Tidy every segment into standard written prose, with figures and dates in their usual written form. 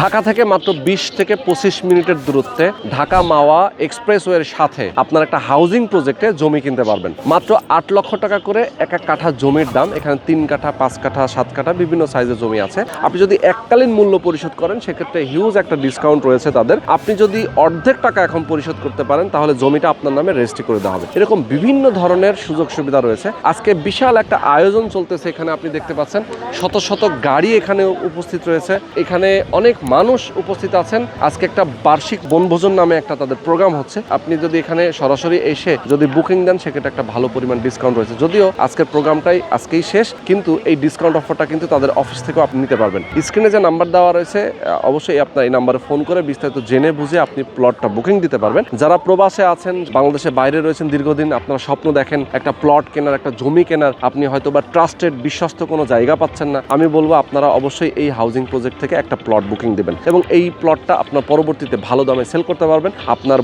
ঢাকা থেকে মাত্র 20 থেকে 25 মিনিটের দূরত্বে ঢাকা মাওয়া এক্সপ্রেসওয়ের সাথে আপনার একটা হাউজিং প্রজেক্টে জমি কিনতে পারবেন। মাত্র 8 লক্ষ টাকা করে এক কাঠা জমির দাম। এখানে 3 কাঠা, 5 কাঠা, 7 কাঠা বিভিন্ন সাইজের জমি আছে। আপনি যদি এককালীন মূল্য পরিশোধ করেন সেক্ষেত্রে হিউজ একটা ডিসকাউন্ট রয়েছে তাদের। আপনি যদি অর্ধেক টাকা এখন পরিশোধ করতে পারেন তাহলে জমিটা আপনার নামে রেজিস্ট্রি করে দেওয়া হবে। এরকম বিভিন্ন ধরনের সুযোগ সুবিধা রয়েছে। আজকে বিশাল একটা আয়োজন চলতেছে। এখানে আপনি দেখতে পাচ্ছেন শত শত গাড়ি এখানে উপস্থিত রয়েছে। এখানে অনেক মানুষ উপস্থিত আছেন। আজকে একটা বার্ষিক বনভোজন নামে একটা তাদের প্রোগ্রাম হচ্ছে। আপনি যদি এখানে সরাসরি এসে যদি বুকিং দেন সেক্ষেত্রে একটা ভালো পরিমাণ ডিসকাউন্ট রয়েছে। যদিও আজকের প্রোগ্রামটাই আজকেই শেষ, কিন্তু এই ডিসকাউন্ট অফারটা কিন্তু তাদের অফিস থেকেও আপনি নিতে পারবেন। স্ক্রিনে যে নাম্বার দেওয়া রয়েছে অবশ্যই আপনার এই নাম্বারে ফোন করে বিস্তারিত জেনে বুঝে আপনি প্লটটা বুকিং দিতে পারবেন। যারা প্রবাসে আছেন, বাংলাদেশের বাইরে রয়েছেন দীর্ঘদিন, আপনারা স্বপ্ন দেখেন একটা প্লট কেনার, একটা জমি কেনার, আপনি হয়তো বা ট্রাস্টেড বিশ্বস্ত কোনো জায়গা পাচ্ছেন না, আমি বলবো আপনারা অবশ্যই এই হাউজিং প্রজেক্ট থেকে একটা প্লট বুকিং দেবেন এবং এই প্লটটা আপনার পরবর্তীতে ভালো দামে সেল করতে পারবেন। আপনার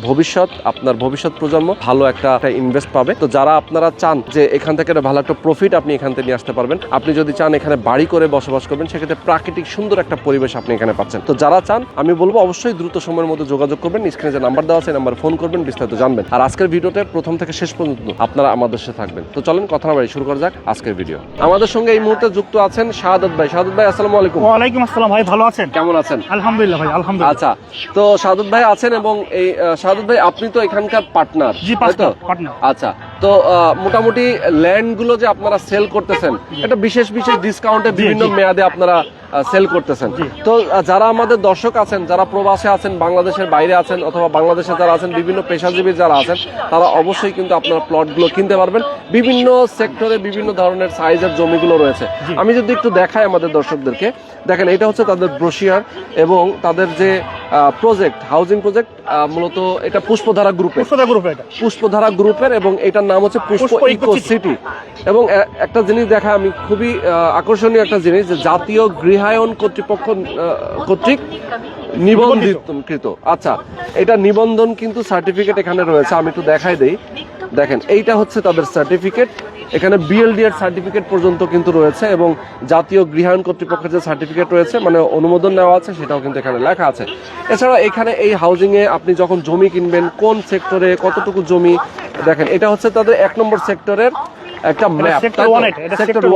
ভবিষ্যৎ প্রজন্ম ভালো একটা ইনভেস্ট পাবে। তো যারা আপনারা চান যে এখান থেকে ভালো একটা প্রফিট আপনি এখান থেকে নিয়ে আসতে পারবেন, আপনি যদি চান এখানে বাড়ি করে বসবাস করবেন সেক্ষেত্রে প্রাকৃতিক সুন্দর একটা পরিবেশ আপনি এখানে পাচ্ছেন। তো যারা চান আমি বলবো অবশ্যই দ্রুত সময়ের মধ্যে যোগাযোগ করবেন। স্ক্রিনে যে নাম্বার দেওয়া আছে নাম্বার ফোন করবেন, বিস্তারিত জানবেন। আর আজকের ভিডিওতে প্রথম থেকে শেষ পর্যন্ত আপনারা আমাদের সাথে থাকবেন। তো চলেন কথা না বাড়ি শুরু করা যাক আজকের ভিডিও। আমাদের সঙ্গে এই মুহূর্তে যুক্ত আছেন শাহাদাত ভাই। শাহাদাত ভাই আসসালামু আলাইকুম। ওয়ালাইকুম আসসালাম ভাই, ভালো আছেন? কেমন আছেন? আলহামদুলিল্লাহ ভাই, আলহামদুলিল্লাহ। আচ্ছা, তো শাহাদাত ভাই আছেন এবং এই শাহাদাত ভাই আপনি তো এখানকার পার্টনার। জি, পার্টনার। আচ্ছা, তো মোটামুটি ল্যান্ড গুলো যে আপনারা সেল করতেছেন এটা বিশেষ ডিসকাউন্টে বিভিন্ন মেয়াদে আপনারা সেল করতেছেন। তো যারা আমাদের দর্শক আছেন, যারা প্রবাসে আছেন, বাংলাদেশের বাইরে আছেন অথবা বাংলাদেশে যারা আছেন, বিভিন্ন পেশাজীবী যারা আছেন, তারা অবশ্যই কিন্তু আপনারা প্লটগুলো কিনতে পারবেন। বিভিন্ন সেক্টরে বিভিন্ন ধরনের সাইজের জমিগুলো রয়েছে। আমি যদি একটু দেখাই আমাদের দর্শকদেরকে, দেখেন এটা হচ্ছে তাদের ব্রোশিয়ার এবং তাদের যে প্রজেক্ট, হাউজিং প্রজেক্ট, মূলত এটা পুষ্পধারা গ্রুপের এবং এটার নাম হচ্ছে পুষ্প ইকো সিটি। এবং একটা জিনিস দেখা আমি খুবই আকর্ষণীয় একটা জিনিস, যে জাতীয় গৃহায়ন কর্তৃপক্ষ কর্তৃক নিবন্ধিতকৃত। আচ্ছা, এটা নিবন্ধন কিন্তু সার্টিফিকেট এখানে রয়েছে। আমি একটু দেখাই দেই। দেখেন এইটা হচ্ছে তাদের সার্টিফিকেট। এখানে বিএলডি এর সার্টিফিকেট পর্যন্ত কিন্তু রয়েছে এবং জাতীয় গৃহায়ন কর্তৃপক্ষের যে সার্টিফিকেট রয়েছে, মানে অনুমোদন নেওয়া আছে, সেটাও কিন্তু এখানে লেখা আছে। এছাড়া এখানে এই হাউজিং এ আপনি যখন জমি কিনবেন, কোন সেক্টরে কতটুকু জমি, দেখেন এটা হচ্ছে তাদের 1 নম্বর সেক্টরের একটা ম্যাপ, সেক্টর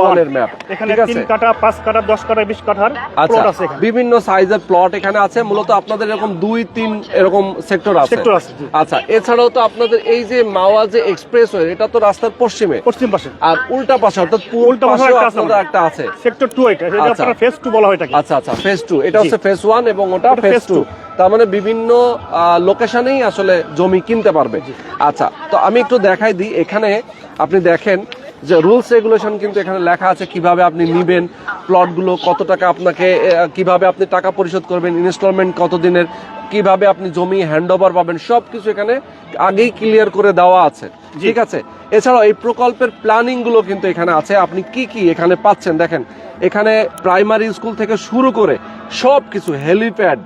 1 এর ম্যাপ। এখানে 3 কাঠা, 5 কাঠা, 10 কাঠা, 20 কাঠার প্লট আছে। বিভিন্ন সাইজের প্লট এখানে আছে। মূলত আপনাদের এরকম 2-3 এরকম সেক্টর আছে। আচ্ছা, এছাড়াও তো আপনাদের এই যে মাওয়া যে এক্সপ্রেসওয়ে, এটা তো রাস্তার পশ্চিম পাশে, আর উল্টা পাশে অর্থাৎ উল্টা পাশে আপনাদের একটা আছে সেক্টর 2। এটা আপনারা ফেজ 2 বলা হয় এটাকে। আচ্ছা, ফেজ 2, এটা হচ্ছে ফেজ 1 এবং ওটা ফেজ 2। তার মানে বিভিন্ন লোকেশনেই আসলে জমি কিনতে পারবে। আচ্ছা, তো আমি একটু দেখাই দিই। এখানে আপনি দেখেন যে রুলস রেগুলেশন কিন্তু এখানে লেখা আছে, কিভাবে আপনি নিবেন প্লটগুলো, কত টাকা আপনাকে, কিভাবে আপনি টাকা পরিশোধ করবেন, ইনস্টলমেন্ট কত দিনের, কিভাবে আপনি জমি হ্যান্ডওভার পাবেন, সবকিছু এখানে আগেই ক্লিয়ার করে দেওয়া আছে। ঠিক আছে, এছাড়াও এই প্রকল্পের প্ল্যানিং গুলো কিন্তু এখানে আছে। আপনি কি এখানে পাচ্ছেন দেখেন, এখানে প্রাইমারি স্কুল থেকে শুরু করে সবকিছু, হেলিপ্যাড,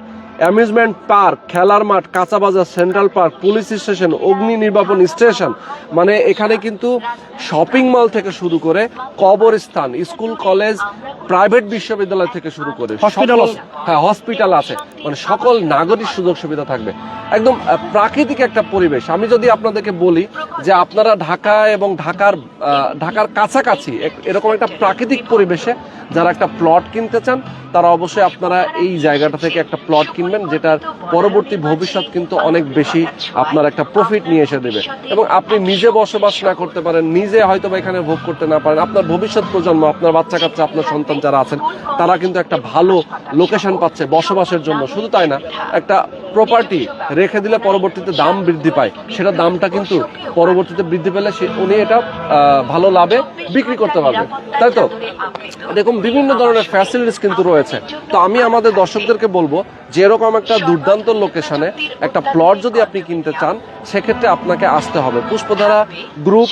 অ্যামিউজমেন্ট পার্ক, খেলার মাঠ, কাঁচা বাজার, সেন্ট্রাল পার্ক, পুলিশ স্টেশন, অগ্নি নির্বাপন স্টেশন, মানে এখানে কিন্তু শপিং মল থেকে শুরু করে কবরস্থান, স্কুল, কলেজ, প্রাইভেট বিশ্ববিদ্যালয় থেকে শুরু করে হসপিটাল আছে। মানে সকল নাগরিক সুযোগ সুবিধা থাকবে। একদম প্রাকৃতিক একটা পরিবেশ। আমি যদি আপনাদেরকে বলি যে আপনারা ঢাকা এবং ঢাকার কাছাকাছি এরকম একটা প্রাকৃতিক পরিবেশে যারা একটা প্লট কিনতে চান, তারা অবশ্যই আপনারা এই জায়গাটা থেকে একটা প্লট কিনবেন, যেটার পরবর্তী ভবিষ্যৎ কিন্তু অনেক বেশি আপনার একটা প্রফিট নিয়ে এসে দেবে। এবং আপনি নিজে বসবাস না করতে পারেন, নিজে হয়তো বা এখানে ভোগ করতে না পারেন, আপনার ভবিষ্যৎ প্রজন্ম, আপনার বাচ্চা কাচ্চা, আপনার সন্তান যারা আছেন, তারা কিন্তু একটা ভালো লোকেশন পাচ্ছে বসবাসের জন্য। শুধু তাই না, একটা প্রপার্টি রেখে দিলে পরবর্তীতে দাম বৃদ্ধি পায়, সেটা দামটা কিন্তু পরবর্তীতে বৃদ্ধি পেলে উনি এটা ভালো লাভে বিক্রি করতে পারবে। তাই তো দেখুন, বিভিন্ন ধরনের ফ্যাসিলিটিস কিন্তু রয়েছে। তো আমি আমাদের দর্শকদেরকে বলবো যে এরকম এরকম একটা দুর্দান্ত লোকেশনে একটা প্লট যদি আপনি কিনতে চান, সেক্ষেত্রে আপনাকে আসতে হবে। পুষ্পধারা গ্রুপ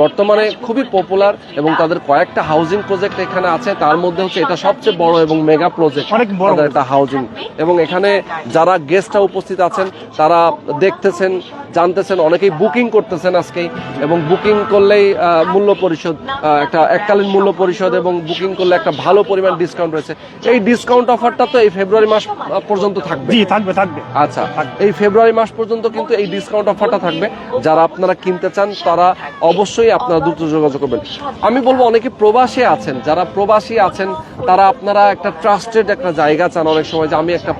বর্তমানে খুবই পপুলার এবং তাদের কয়েকটা হাউজিং প্রজেক্ট এখানে আছে। তার মধ্যে হচ্ছে এটা সবচেয়ে বড় এবং মেগা প্রজেক্ট, অনেক বড় একটা হাউজিং। এবং এখানে যারা গেস্টরা উপস্থিত আছেন তারা দেখতেছেন, জানতেছেন, অনেকেই বুকিং করতেছেন আজকেই। এবং বুকিং করলেই মূল্য পরিশোধ, একটা এককালীন মূল্য পরিশোধ এবং বুকিং করলে একটা ভালো পরিমাণ ডিসকাউন্ট রয়েছে। এই ডিসকাউন্ট অফারটা তো এই ফেব্রুয়ারি মাস পর্যন্ত থাকবে। জি, থাকবে থাকবে। আচ্ছা, এই ফেব্রুয়ারি মাস পর্যন্ত কিন্তু এই ডিসকাউন্ট অফারটা থাকবে। যারা আপনারা কিনতে চান তারা অবশ্যই আপনারা দ্রুত যোগাযোগ করবেন। আমি বলবো অনেকে প্রবাসী আছেন, যারা প্রবাসী আছেন তারা আপনারা একটা ট্রাস্টেড একটা জায়গা চান অনেক সময়, যে আমি একটা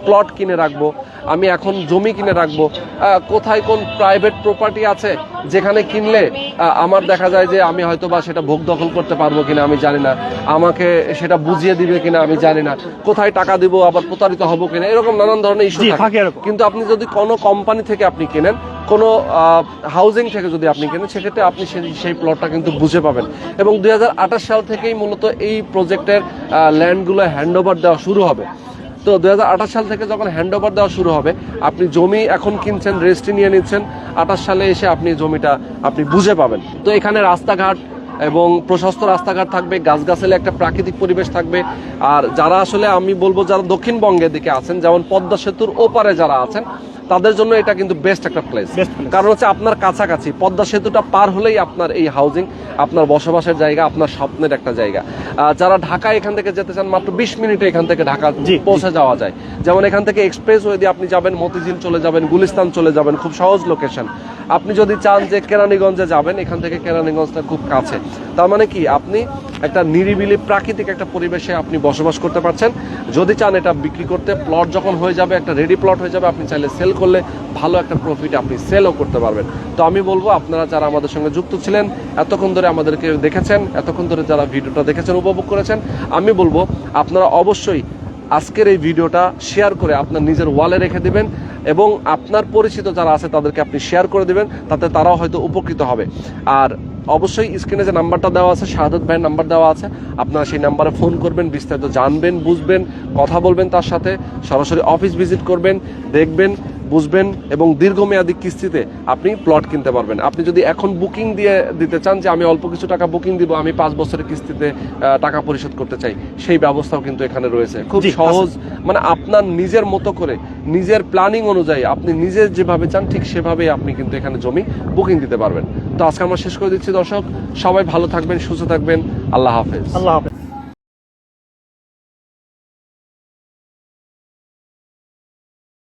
প্লট কিনে রাখবো, আমি এখন জমি কিনে রাখবো। কোথায় কোন প্রাইভেট প্রপার্টি আছে যেখানে কিনলে আমার দেখা যায় যে আমি হয়তো বা সেটা ভোগ দখল করতে পারবো কিনা আমি জানি না, আমাকে সেটা বুঝিয়ে দিবে কিনা আমি জানি না, কোথায় টাকা দিব আবার প্রতারিত হবো কিনা, এরকম নানান ধরনের ইস্যু থাকে। কিন্তু আপনি যদি কোনো কোম্পানি থেকে আপনি কেনেন, কোনো হাউজিং থেকে যদি আপনি কেনেন, সেক্ষেত্রে আপনি সেই প্লটটা কিন্তু বুঝে পাবেন। এবং 2028 সাল থেকেই মূলত এই প্রজেক্টের ল্যান্ডগুলো হ্যান্ডওভার দেওয়া শুরু হবে। তো 2028 সাল থেকে যখন হ্যান্ডওভার দেওয়া শুরু হবে, আপনি জমি এখন কিনছেন, রেজিস্ট্রি নিয়ে নিচ্ছেন, 28 সালে এসে আপনি জমিটা আপনি বুঝে পাবেন। তো এখানে রাস্তাঘাট এবং প্রশস্ত রাস্তাঘাট থাকবে, গাছগাছালি একটা প্রাকৃতিক পরিবেশ থাকবে। আর যারা আসলে আমি বলবো যারা দক্ষিণবঙ্গের দিকে আছেন, যেমন পদ্মা সেতুর ওপারে যারা আছেন, তাদের জন্য এটা কিন্তু বেস্ট একটা প্লেস। কারণ হচ্ছে আপনার কাছাকাছি পদ্মা সেতুটা পার হলেই আপনার এই হাউজিং, আপনার বসবাসের জায়গা, আপনার স্বপ্নের একটা জায়গা। যারা ঢাকা এখান থেকে যেতে চান, মাত্র 20 মিনিটে এখান থেকে ঢাকা পৌঁছে যাওয়া যায়। যেমন এখান থেকে এক্সপ্রেস ওয়ে দিয়ে আপনি যাবেন, মতিঝিল চলে যাবেন, গুলিস্তান চলে যাবেন, খুব সহজ লোকেশন। আপনি যদি চান যে কেরানীগঞ্জে যাবেন, এখান থেকে কেরানীগঞ্জটা খুব কাছে। তার মানে কি আপনি একটা নিরিবিলি প্রাকৃতিক একটা পরিবেশে আপনি বসবাস করতে পারছেন। যদি চান এটা বিক্রি করতে, প্লট যখন হয়ে যাবে, একটা রেডি প্লট হয়ে যাবে, আপনি চাইলে সেল করলে ভালো একটা প্রফিট আপনি সেলও করতে পারবেন। তো আমি বলবো আপনারা যারা আমাদের সঙ্গে যুক্ত ছিলেন, এতক্ষণ ধরে আমাদেরকে দেখেছেন, এতক্ষণ ধরে যারা ভিডিওটা দেখেছেন, উপভোগ করেছেন, আমি বলবো আপনারা অবশ্যই আজকের এই ভিডিওটা শেয়ার করে আপনার নিজের ওয়ালে রেখে দিবেন এবং আপনার পরিচিত যারা আছে তাদেরকে আপনি শেয়ার করে দিবেন, তাতে তারাও হয়তো উপকৃত হবে। আর অবশ্যই স্ক্রিনে যে নাম্বারটা দেওয়া আছে, শাহাদত ভাইয়ের নাম্বার দেওয়া আছে, আপনারা সেই নাম্বারে ফোন করবেন, বিস্তারিত জানবেন, বুঝবেন, কথা বলবেন তার সাথে, সরাসরি অফিস ভিজিট করবেন, দেখবেন, বুঝবেন এবং দীর্ঘমেয়াদী কিস্তিতে আপনি প্লট কিনতে পারবেন। আপনি যদি এখন বুকিং দিয়ে দিতে চান যে আমি অল্প কিছু টাকা বুকিং দিব, আমি 5 বছরের কিস্তিতে টাকা পরিশোধ করতে চাই, সেই ব্যবস্থাও কিন্তু এখানে রয়েছে। খুব সহজ, মানে আপনার নিজের মতো করে, নিজের প্ল্যানিং অনুযায়ী আপনি নিজে যেভাবে চান ঠিক সেভাবেই আপনি কিন্তু এখানে জমি বুকিং দিতে পারবেন। তো আজকে আমরা শেষ করে দিচ্ছি দর্শক, সবাই ভালো থাকবেন, সুস্থ থাকবেন, আল্লাহ হাফেজ। আল্লাহ হাফেজ।